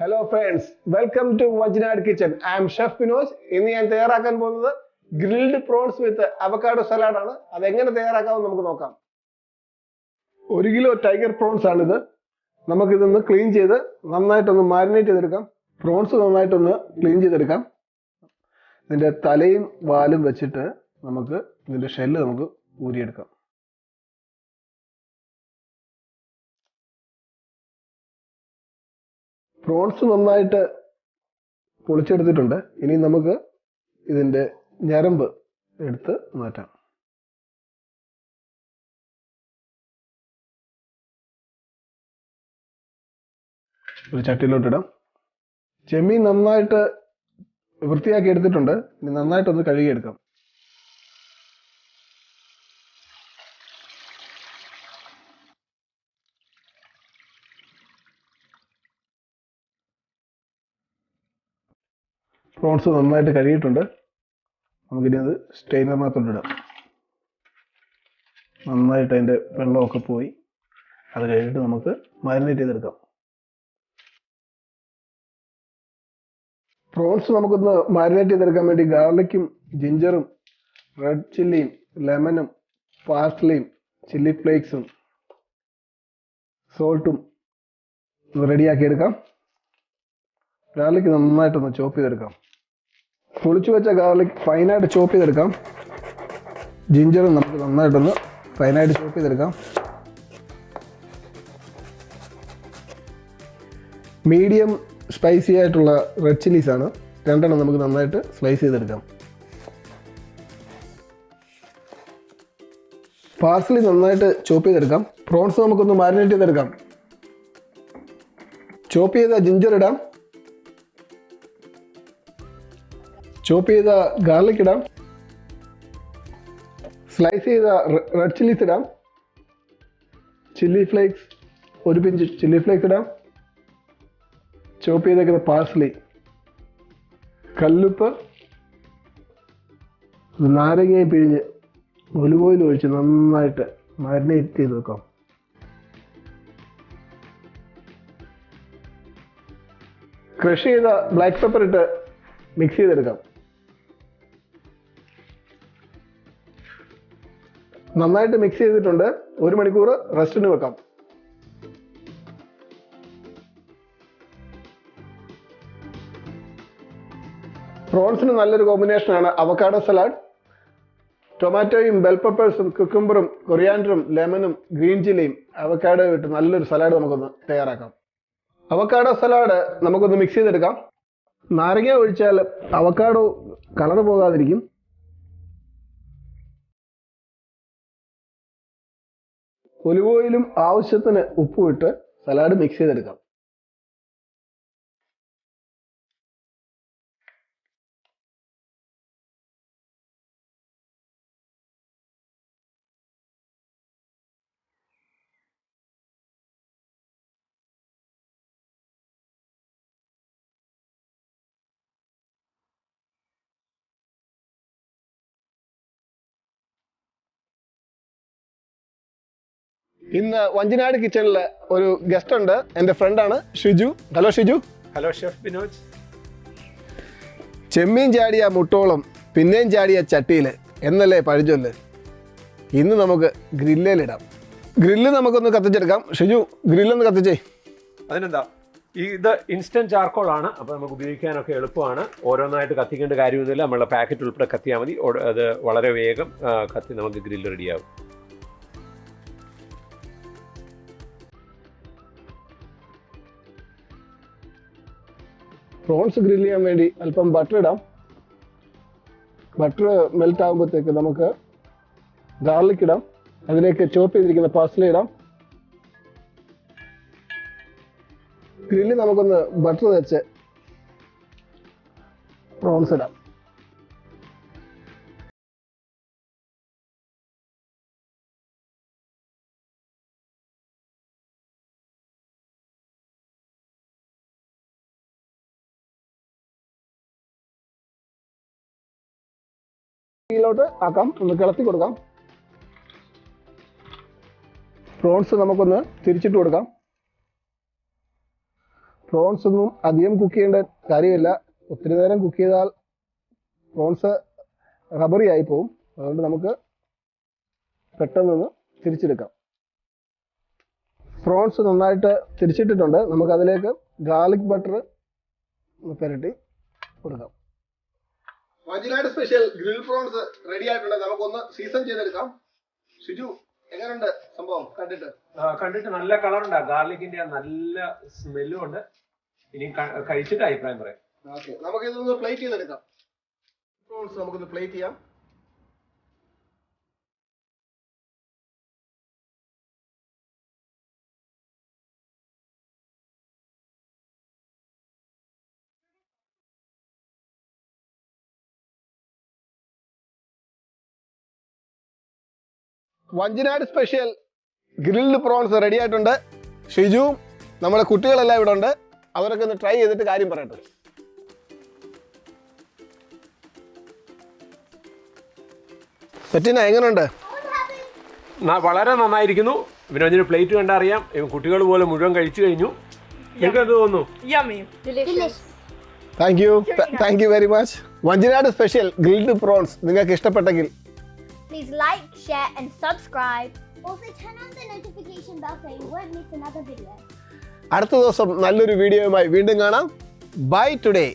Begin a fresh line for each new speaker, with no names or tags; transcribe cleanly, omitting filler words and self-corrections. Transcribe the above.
Hello friends, welcome to Vajnad Kitchen. I am Chef Vinoj. ഇന്ന് ഞാൻ തയ്യാറാക്കാൻ പോകുന്നത് grilled prawns with avocado salad ആണ്. അത് എങ്ങനെ തയ്യാറാക്കാമെന്ന് നമുക്ക് നോക്കാം. 1 കിലോ ടൈഗർ പ്രോൺസ് ആണിത്. നമുക്ക് ഇതൊന്ന് ക്ലീൻ ചെയ്ത് നന്നായിട്ടൊന്ന് മാരിനേറ്റ് ചെയ്തെടുക്കാം. പ്രോൺസ് നന്നായിട്ടൊന്ന് ക്ലീൻ ചെയ്തെടുക്കാം. ഇതിന്റെ തലയും വാലും വെച്ചിട്ട് നമുക്ക് ഇതിന്റെ ഷെല്ല് നമുക്ക് ഊരിയെടുക്കാം. പ്രോൺസ് നന്നായിട്ട് പൊളിച്ചെടുത്തിട്ടുണ്ട്. ഇനി നമുക്ക് ഇതിന്റെ ഞരമ്പ് എടുത്ത് മാറ്റാം. ഒരു ചട്ടിയിലോട്ടിടാം. ചെമ്മീൻ നന്നായിട്ട് വൃത്തിയാക്കി എടുത്തിട്ടുണ്ട്. ഇനി നന്നായിട്ടൊന്ന് കഴുകിയെടുക്കാം. പ്രോൺസ് നന്നായിട്ട് കഴുകിയിട്ടുണ്ട്. നമുക്കിനി അത് സ്റ്റെയിനറിനകത്തോട്ടിടാം. നന്നായിട്ട് അതിൻ്റെ വെള്ളമൊക്കെ പോയി അത് കഴിഞ്ഞിട്ട് നമുക്ക് മാരിനേറ്റ് ചെയ്തെടുക്കാം. പ്രോൺസ് നമുക്കൊന്ന് മാരിനേറ്റ് ചെയ്തെടുക്കാൻ വേണ്ടി ഗാർലിക്കും ജിഞ്ചറും റെഡ് ചില്ലിയും ലെമനും പാർസ്ലിയും ചില്ലി ഫ്ലേക്സും സോൾട്ടും റെഡിയാക്കി എടുക്കാം. ഗാർലിക് നന്നായിട്ടൊന്ന് ചോപ്പ് ചെയ്തെടുക്കാം. പൊളിച്ചു വെച്ച ഗാർലിക് ഫൈനായിട്ട് ചോപ്പ് ചെയ്തെടുക്കാം. ജിഞ്ചറും നമുക്ക് നന്നായിട്ടൊന്ന് ഫൈനായിട്ട് ചോപ്പ് ചെയ്തെടുക്കാം. മീഡിയം സ്പൈസി ആയിട്ടുള്ള റെഡ് ചില്ലീസ് ആണ്. 2 നമുക്ക് നന്നായിട്ട് സ്ലൈസ് ചെയ്തെടുക്കാം. പാർസ്ലി നന്നായിട്ട് ചോപ്പ് ചെയ്തെടുക്കാം. പ്രോൺസ് നമുക്കൊന്ന് മാരിനേറ്റ് ചെയ്തെടുക്കാം. ചോപ്പ് ചെയ്ത ജിഞ്ചർ ഇടാം. ചോപ്പ് ചെയ്ത ഗാർലിക് ഇടാം. സ്ലൈസ് ചെയ്ത റെഡ് ചില്ലീസ് ഇടാം. ചില്ലി ഫ്ലേക്സ്, ഒരു പിഞ്ച് ചില്ലി ഫ്ലേക്സ് ഇടാം. ചോപ്പ് ചെയ്തേക്കുന്ന പാർസ്ലി, കല്ലുപ്പ്, നാരങ്ങയും പിഴിഞ്ഞ് ഒലിവ് ഓയിൽ ഒഴിച്ച് നന്നായിട്ട് മാരിനേറ്റ് ചെയ്ത് വെക്കാം. ക്രഷ് ചെയ്ത ബ്ലാക്ക് പെപ്പർ ഇട്ട് മിക്സ് ചെയ്തെടുക്കാം. നന്നായിട്ട് മിക്സ് ചെയ്തിട്ടുണ്ട്. 1 മണിക്കൂർ റെസ്റ്റിന് വെക്കാം. പ്രോൺസിന് നല്ലൊരു കോമ്പിനേഷനാണ് അവക്കാഡോ സലാഡ്. ടൊമാറ്റോയും ബെൽ പെപ്പേഴ്സും കുക്കുംബറും കൊറിയാൻഡറും ലെമനും ഗ്രീൻ ചില്ലിയും അവക്കാഡോ ഇട്ട് നല്ലൊരു സലാഡ് നമുക്കൊന്ന് തയ്യാറാക്കാം. അവക്കാഡോ സലാഡ് നമുക്കൊന്ന് മിക്സ് ചെയ്തെടുക്കാം. നാരങ്ങ ഒഴിച്ചാൽ അവക്കാഡോ കളർ പോകാതിരിക്കും. ഒലിവ് ഓയിലും ആവശ്യത്തിന് ഉപ്പും ഇട്ട് സലാഡ് മിക്സ് ചെയ്തെടുക്കാം. ഇന്ന് വഞ്ചിനാട് കിച്ചണിൽ ഒരു ഗസ്റ്റ് ഉണ്ട്. എൻ്റെ ഫ്രണ്ടാണ് Shiju. Hello Shiju.
Hello chef Vinoj.
ചെമ്മീൻ ചാടിയ മുട്ടോളം പിന്നെയും ചാടിയ ചട്ടിയിൽ എന്നല്ലേ പഴഞ്ചൊല്ല്. ഇന്ന് നമുക്ക് ഗ്രില്ലിലിടാം. ഗ്രില്ല് നമുക്കൊന്ന് കത്തിച്ചെടുക്കാം. ഷിജു, ഗ്രില്ലൊന്ന് കത്തിച്ചേ.
അതിനെന്താ, ഇത് ഇൻസ്റ്റന്റ് ചാർക്കോൾ ആണ്. അപ്പോൾ നമുക്ക് ഉപയോഗിക്കാനൊക്കെ എളുപ്പമാണ്. ഓരോന്നായിട്ട് കത്തിക്കേണ്ട കാര്യമൊന്നുമില്ല. നമ്മളുടെ പാക്കറ്റ് ഉൾപ്പെടെ കത്തിയാൽ മതി. അത് വളരെ വേഗം കത്തി നമുക്ക് ഗ്രില്ല് റെഡിയാവും.
പ്രോൺസ് ഗ്രില്ല് ചെയ്യാൻ വേണ്ടി അല്പം ബട്ടർ ഇടാം. ബട്ടർ മെൽറ്റ് ആകുമ്പോഴത്തേക്ക് നമുക്ക് ഗാർലിക് ഇടാം. അതിലേക്ക് ചോപ്പ് ചെയ്തിരിക്കുന്ന പാർസ്ലി ഇടാം. ഗ്രില്ല് നമുക്കൊന്ന് ബട്ടർ വെച്ച് പ്രോൺസ് ഇടാം. ോട്ട് ആക്കാം. ഒന്ന് കിളത്തി കൊടുക്കാം. പ്രോൺസ് നമുക്കൊന്ന് തിരിച്ചിട്ട് കൊടുക്കാം. പ്രോൺസ് ഒന്നും അധികം കുക്ക് ചെയ്യേണ്ട കാര്യമില്ല. ഒത്തിരി നേരം കുക്ക് ചെയ്താൽ പ്രോൺസ് റബ്ബറി ആയി പോവും. അതുകൊണ്ട് നമുക്ക് പെട്ടെന്നൊന്ന് തിരിച്ചെടുക്കാം. പ്രോൺസ് നന്നായിട്ട് തിരിച്ചിട്ടിട്ടുണ്ട്. നമുക്ക് അതിലേക്ക് ഗാർലിക് ബട്ടർ പുരട്ടി കൊടുക്കാം. Vanchinad special grill prawns ready ആയിട്ടുണ്ട്. നമുക്കൊന്ന് സീസൺ ചെയ്തെടുക്കാം. ഷിജു, എങ്ങനെയുണ്ട് സംഭവം കണ്ടിട്ട്?
കണ്ടിട്ട് നല്ല കളറുണ്ട്. ഗാർലിക്കിന്റെ നല്ല സ്മെല്ലും ഉണ്ട്. ഇനി കഴിച്ചിട്ട് അഭിപ്രായം പറയാം.
ഓക്കെ, നമുക്ക് ഇതൊന്ന് പ്ലേറ്റ് ചെയ്തെടുക്കാം. പ്രോൺസ് നമുക്കൊന്ന് പ്ലേറ്റ് ചെയ്യാം. Vanchinad special grilled prawns ready ആയിട്ടുണ്ട്. ഷിജുവും നമ്മുടെ കുട്ടികളെല്ലാം ഇവിടെ ഉണ്ട്. അവരൊക്കെ ഒന്ന് ട്രൈ ചെയ്തിട്ട് കാര്യം പറയട്ടെ. പറ്റിന എങ്ങനെയുണ്ട്?
വളരെ നന്നായിരിക്കുന്നു. വിനോദിന് പ്ലേറ്റ് കണ്ടറിയാം. കുട്ടികൾ പോലെ മുഴുവൻ കഴിച്ചു കഴിഞ്ഞു. നിങ്ങൾക്ക് എന്ത് തോന്നുന്നു?
Thank you very much. Vanchinad special grilled prawns നിങ്ങൾക്ക് ഇഷ്ടപ്പെട്ടെങ്കിൽ
please like, share and subscribe. Also turn on the notification bell so you won't miss another video.
അടുത്ത ദിവസം നല്ലൊരു വീഡിയോയുമായി വീണ്ടും കാണാം. Bye today.